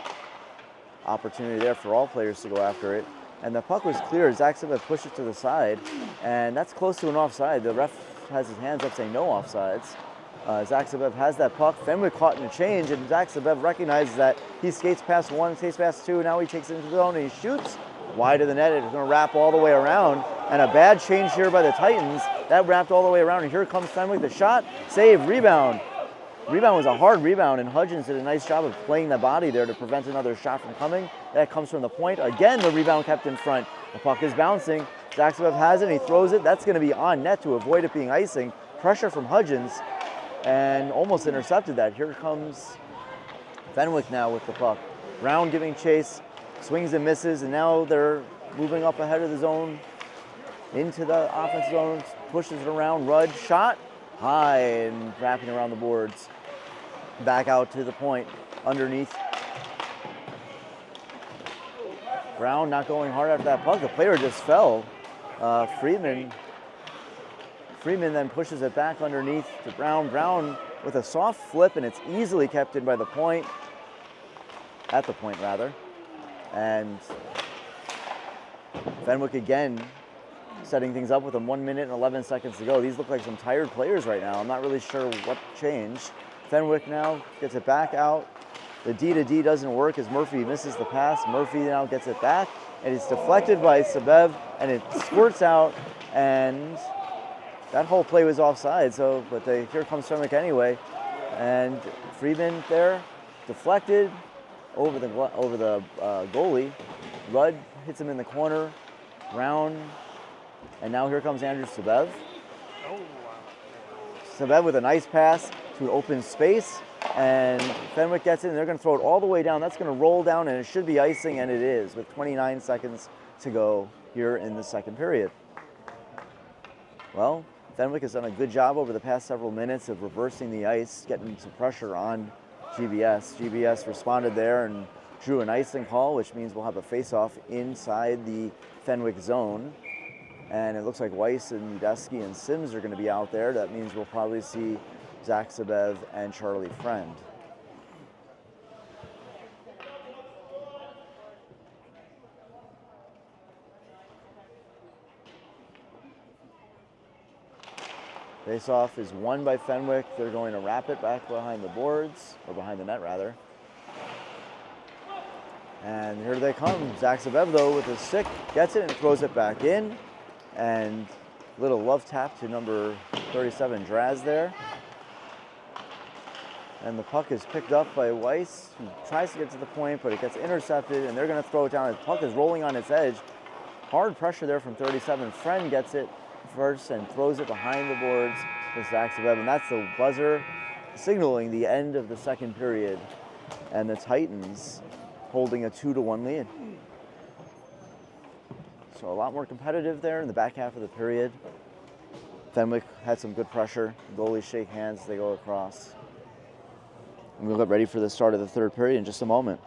[SPEAKER 1] Opportunity there for all players to go after it. And the puck was clear. Zaxabev pushed it to the side, and that's close to an offside. The ref has his hands up saying no offsides. Zaxabev has that puck. Fenwick caught in a change, and Zaxabev recognizes that he skates past one, skates past two, now he takes it into the zone and he shoots wide of the net. It's going to wrap all the way around, and a bad change here by the Titans. That wrapped all the way around, and here comes Fenwick. The shot, save, rebound. Rebound was a hard rebound, and Hudgens did a nice job of playing the body there to prevent another shot from coming. That comes from the point. Again, the rebound kept in front. The puck is bouncing. Zaxabev has it, and he throws it. That's going to be on net to avoid it being icing. Pressure from Hudgens, and almost intercepted that. Here comes Fenwick now with the puck. Brown giving chase, swings and misses, and now they're moving up ahead of the zone into the offensive zone, pushes it around. Rudd, shot, high, and wrapping around the boards. Back out to the point, underneath. Brown not going hard after that puck. The player just fell. Friedman then pushes it back underneath to Brown. Brown with a soft flip, and it's easily kept in by the point. At the point, rather. And Fenwick again setting things up with them. 1 minute and 11 seconds to go. These look like some tired players right now. I'm not really sure what changed. Fenwick now gets it back out. The D to D doesn't work as Murphy misses the pass. Murphy now gets it back, and it's deflected by Sabev, and it squirts out, and that whole play was offside. So, but here comes Fenwick anyway, and Friedman there, deflected over the goalie. Rudd hits him in the corner. Brown, and now here comes Andrew Sabev. Sabev with a nice pass to an open space, and Fenwick gets it, and they're going to throw it all the way down. That's going to roll down, and it should be icing, and it is, with 29 seconds to go here in the second period. Well, Fenwick has done a good job over the past several minutes of reversing the ice, getting some pressure on GBS. GBS responded there and drew an icing call, which means we'll have a face-off inside the Fenwick zone. And it looks like Weiss and Udesky and Sims are going to be out there. That means we'll probably see Zaxabev and Charlie Friend. Face-off is won by Fenwick. They're going to wrap it back behind the boards, or behind the net rather. And here they come. Zaxabev though with his stick gets it and throws it back in. And little love tap to number 37 Draz there. And the puck is picked up by Weiss, who tries to get to the point, but it gets intercepted, and they're going to throw it down. The puck is rolling on its edge. Hard pressure there from 37. Friend gets it. first and throws it behind the boards to Zaxabeb, and that's the buzzer signaling the end of the second period, and the Titans holding a 2-1 lead. So a lot more competitive there in the back half of the period. Fenwick had some good pressure. Goalies shake hands as they go across. And we'll get ready for the start of the third period in just a moment.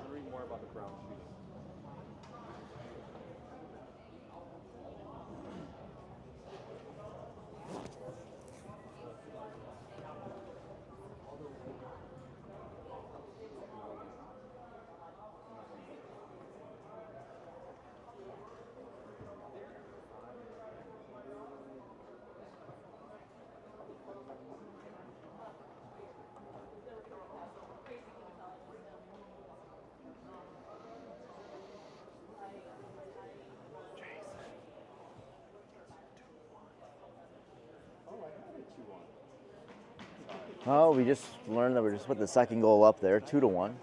[SPEAKER 1] Oh, we just learned that we just put the second goal up there, 2-1.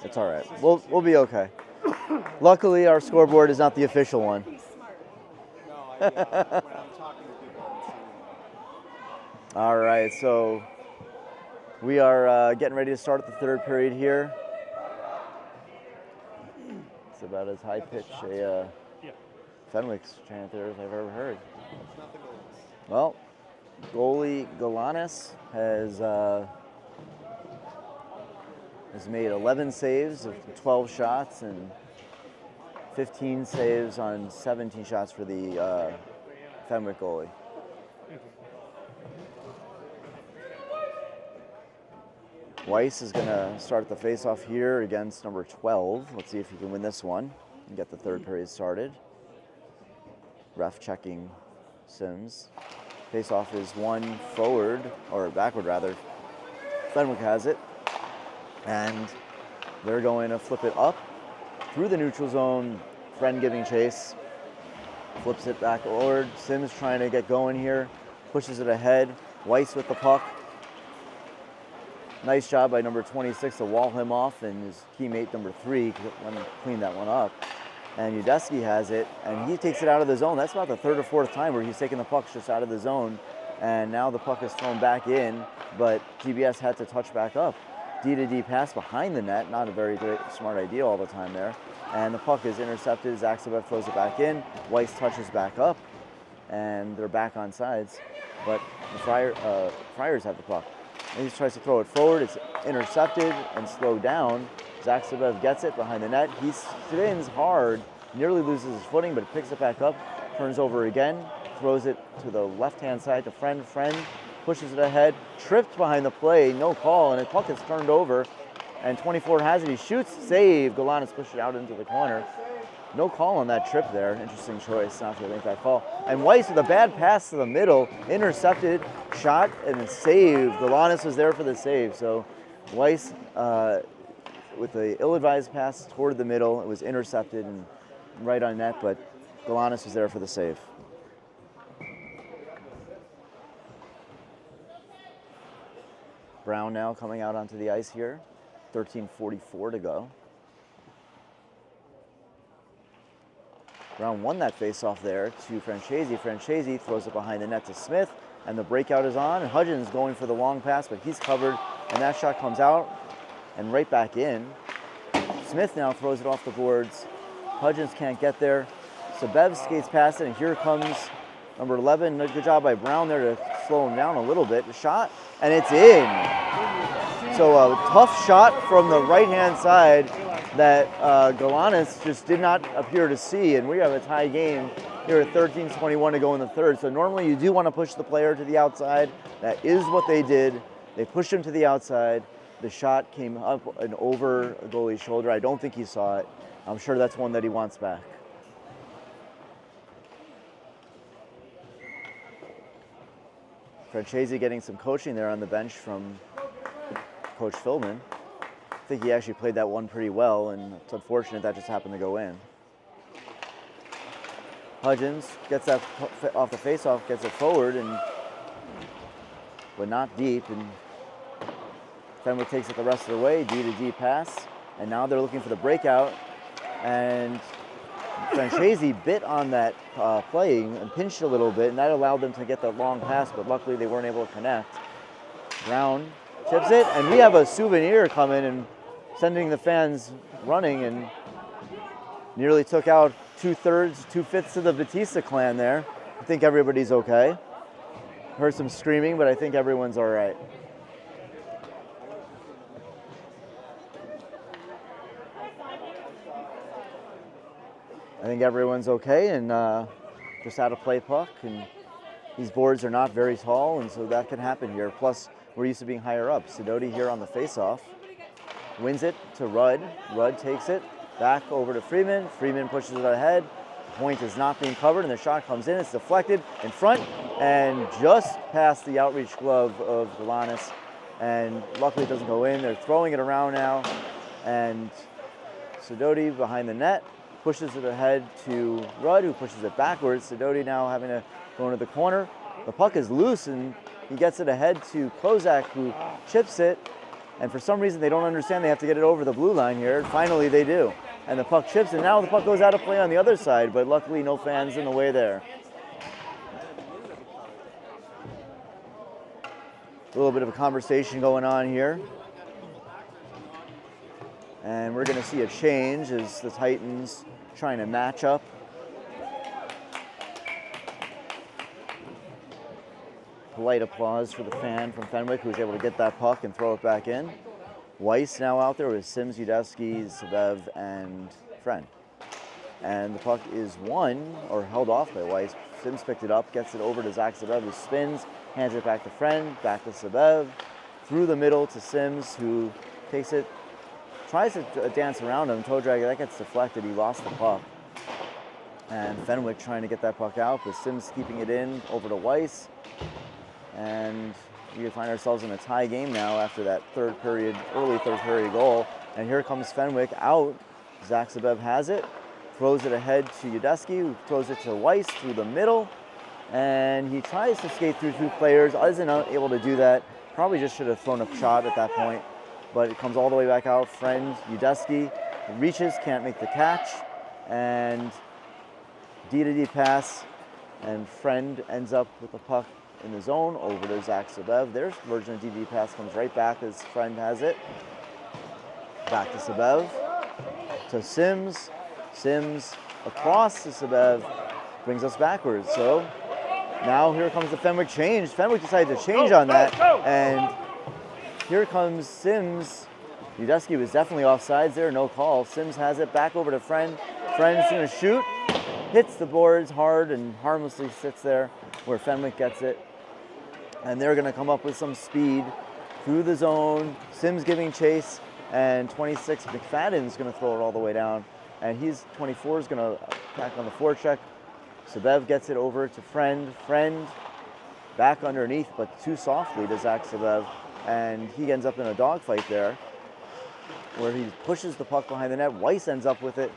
[SPEAKER 1] It's all right. We'll be okay. Luckily, our scoreboard is not the official one.
[SPEAKER 2] No, when I'm talking to people,
[SPEAKER 1] All right, so we are getting ready to start the third period here. It's about as high pitch a Fenwick's chant there as I've ever heard. Well, goalie Galanis has made 11 saves of 12 shots and 15 saves on 17 shots for the Fenwick goalie. Weiss is going to start the face-off here against number 12. Let's see if he can win this one and get the third period started. Ref checking Sims. Face-off is one forward, or backward rather. Fenwick has it. And they're going to flip it up through the neutral zone. Friend giving chase. Flips it back forward. Sims trying to get going here. Pushes it ahead. Weiss with the puck. Nice job by number 26 to wall him off, and his teammate number 3 clean that one up. And Udesky has it, and he takes it out of the zone. That's about the third or fourth time where he's taking the puck just out of the zone. And now the puck is thrown back in, but GBS had to touch back up. D-to-D pass behind the net, not a very great, smart idea all the time there. And the puck is intercepted. Zaxabeb throws it back in. Weiss touches back up, and they're back on sides. But the Friars have the puck. And he tries to throw it forward. It's intercepted and slowed down. Zaxabeb gets it behind the net. He spins hard, nearly loses his footing, but picks it back up, turns over again, throws it to the left-hand side to Friend. Friend pushes it ahead, tripped behind the play, no call, and the puck is turned over. And 24 has it. He shoots, save. Galanis pushed it out into the corner. No call on that trip there. Interesting choice not to make that call. And Weiss with a bad pass to the middle, intercepted, shot, and save. Galanis was there for the save. So Weiss with the ill-advised pass toward the middle. It was intercepted and right on net, but Galanis was there for the save. Brown now coming out onto the ice here. 13:44 to go. Brown won that face-off there to Francesi. Francesi throws it behind the net to Smith, and the breakout is on. And Hudgens going for the long pass, but he's covered, and that shot comes out and right back in. Smith now throws it off the boards. Hudgens can't get there. So Bev skates past it, and here comes number 11. Good job by Brown there to slow him down a little bit. The shot, and it's in. So a tough shot from the right-hand side that Galanis just did not appear to see, and we have a tie game here at 13:21 to go in the third. So normally you do want to push the player to the outside. That is what they did. They pushed him to the outside. The shot came up and over a goalie's shoulder. I don't think he saw it. I'm sure that's one that he wants back. Francesi getting some coaching there on the bench from Coach Philman. I think he actually played that one pretty well, and it's unfortunate that just happened to go in. Hudgens gets that off the faceoff, gets it forward, but not deep, and Fenwick takes it the rest of the way, D-to-D pass, and now they're looking for the breakout. and Francesi bit on that playing and pinched a little bit, and that allowed them to get that long pass, but luckily they weren't able to connect. Brown chips it, and we have a souvenir coming and sending the fans running, and nearly took out 2/3, 2/5 of the Batista clan there. I think everybody's okay. Heard some screaming, but I think everyone's all right. I think everyone's okay, and just had a play puck, and these boards are not very tall, and so that can happen here. Plus, we're used to being higher up. Sidoti here on the faceoff wins it to Rudd. Rudd takes it back over to Freeman. Freeman pushes it ahead. The point is not being covered, and the shot comes in. It's deflected in front and just past the outreach glove of Galanis, and luckily it doesn't go in. They're throwing it around now, and Sidoti behind the net pushes it ahead to Rudd, who pushes it backwards. Sidoti now having to go into the corner. The puck is loose, and he gets it ahead to Kozak, who chips it. And for some reason, they don't understand they have to get it over the blue line here. Finally, they do. And the puck chips, and now the puck goes out of play on the other side, but luckily no fans in the way there. A little bit of a conversation going on here. And we're going to see a change as the Titans trying to match up. Polite applause for the fan from Fenwick who's able to get that puck and throw it back in. Weiss now out there with Sims, Udesky, Sabev, and Friend. And the puck is won, or held off by Weiss. Sims picked it up, gets it over to Zach Sabev, who spins, hands it back to Friend, back to Sabev, through the middle to Sims, who takes it, tries to dance around him. Toe drag, that gets deflected. He lost the puck. And Fenwick trying to get that puck out, but Sims keeping it in over to Weiss. And we find ourselves in a tie game now after that early third period goal. And here comes Fenwick out. Zach Sabev has it, throws it ahead to Udesky, who throws it to Weiss through the middle. And he tries to skate through two players, isn't able to do that. Probably just should have thrown a shot at that point. But it comes all the way back out. Friend, Udesky reaches, can't make the catch. And D-to-D pass, and Friend ends up with the puck in the zone over to Zach Sabev. Their version of D-to-D pass comes right back as Friend has it. Back to Sabev, to Sims. Sims across to Sabev, brings us backwards. So now here comes the Fenwick change. Fenwick decided to change on that, and here comes Sims. Udesky was definitely offsides there, no call. Sims has it back over to Friend. Friend's gonna shoot, hits the boards hard and harmlessly sits there where Fenwick gets it. And they're gonna come up with some speed through the zone. Sims giving chase, and 26 McFadden's gonna throw it all the way down. And he's 24 is gonna attack on the forecheck. Sabev gets it over to Friend. Friend back underneath, but too softly to Zach Sabev. And he ends up in a dogfight there where he pushes the puck behind the net. Weiss ends up with it.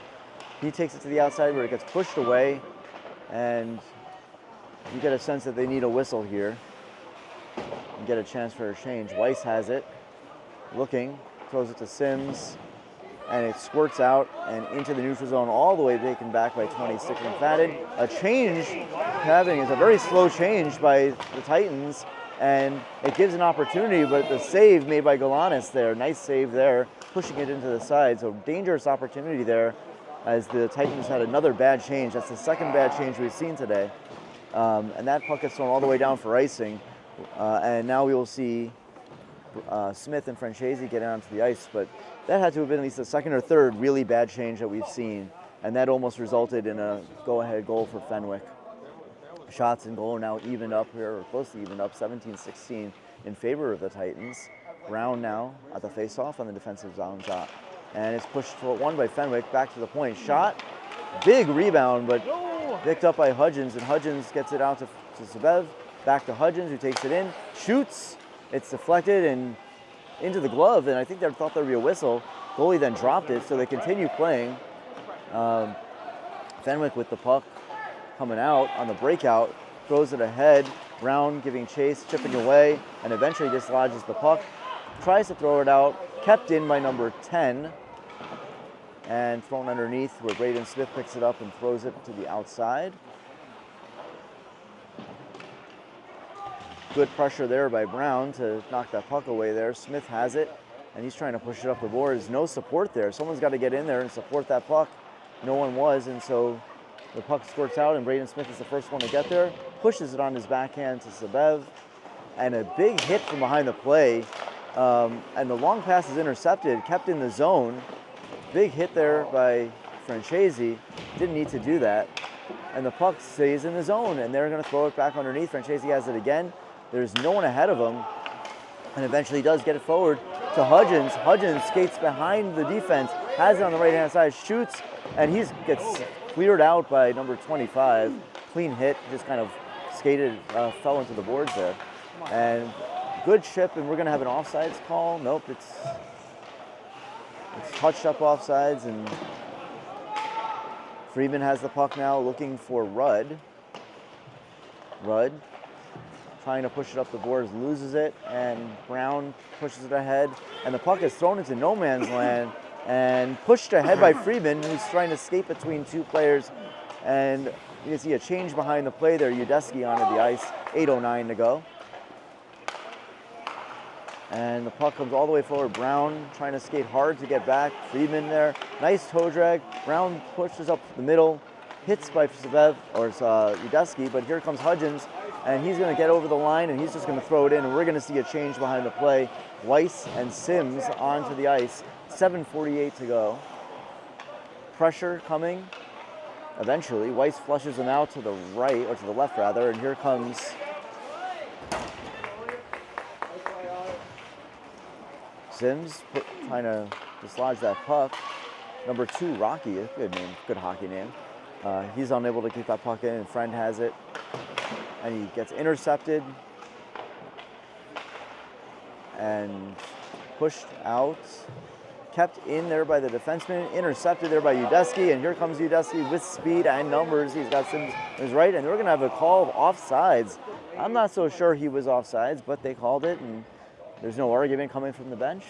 [SPEAKER 1] He takes it to the outside where it gets pushed away, and you get a sense that they need a whistle here and get a chance for a change. Weiss has it, looking, throws it to Sims, and it squirts out and into the neutral zone all the way taken back by 26 McFadden. A change happening is a very slow change by the Titans, and it gives an opportunity, but the save made by Galanis there, nice save there, pushing it into the side. So dangerous opportunity there as the Titans had another bad change. That's the second bad change we've seen today. And that puck gets thrown all the way down for icing. And now we will see Smith and Francesi get onto the ice, but that had to have been at least the second or third really bad change that we've seen. And that almost resulted in a go-ahead goal for Fenwick. Shots and goal are now evened up here, or close to evened up, 17-16 in favor of the Titans. Brown now at the face-off on the defensive zone shot. And it's pushed for one by Fenwick, back to the point. Shot, big rebound, but picked up by Hudgens, and Hudgens gets it out to Sabev, back to Hudgens, who takes it in, shoots, it's deflected and into the glove, and I think they thought there'd be a whistle. Goalie then dropped it, so they continue playing. Fenwick with the puck coming out on the breakout, throws it ahead. Brown giving chase, chipping away, and eventually dislodges the puck. Tries to throw it out, kept in by number 10. and thrown underneath where Braden Smith picks it up and throws it to the outside. Good pressure there by Brown to knock that puck away there. Smith has it, and he's trying to push it up the boards. No support there. Someone's got to get in there and support that puck. No one was, and so the puck squirts out, and Braden Smith is the first one to get there. Pushes it on his backhand to Sabev, and a big hit from behind the play. And the long pass is intercepted, kept in the zone. Big hit there by Francesi. Didn't need to do that. And the puck stays in the zone, and they're going to throw it back underneath. Francesi has it again. There's no one ahead of him, and eventually does get it forward to Hudgens. Hudgens skates behind the defense, has it on the right-hand side, shoots, and he gets cleared out by number 25. Clean hit, just kind of skated, fell into the boards there. And good chip, and we're going to have an offsides call. Nope, it's touched up offsides, and Friedman has the puck now, looking for Rudd. Rudd trying to push it up the boards, loses it, and Brown pushes it ahead, and the puck is thrown into no man's land and pushed ahead by Friedman, who's trying to skate between two players, and you can see a change behind the play there. Udesky onto the ice, 8:09 to go. And the puck comes all the way forward. Brown trying to skate hard to get back. Friedman there. Nice toe drag. Brown pushes up the middle. Hits by Sabev or Udesky, but here comes Hudgens, and he's going to get over the line, and he's just going to throw it in, and we're going to see a change behind the play. Weiss and Sims onto the ice. 7:48 to go. Pressure coming. Eventually, Weiss flushes him out to the right, or to the left rather, and here comes Sims trying to dislodge that puck. Number 2, Rocky, a good name, good hockey name. He's unable to keep that puck in, and Friend has it. And he gets intercepted and pushed out. Kept in there by the defenseman, intercepted there by Udesky, and here comes Udesky with speed and numbers. He's got Sims on his right, and we're going to have a call of offsides. I'm not so sure he was offsides, but they called it, and there's no argument coming from the bench.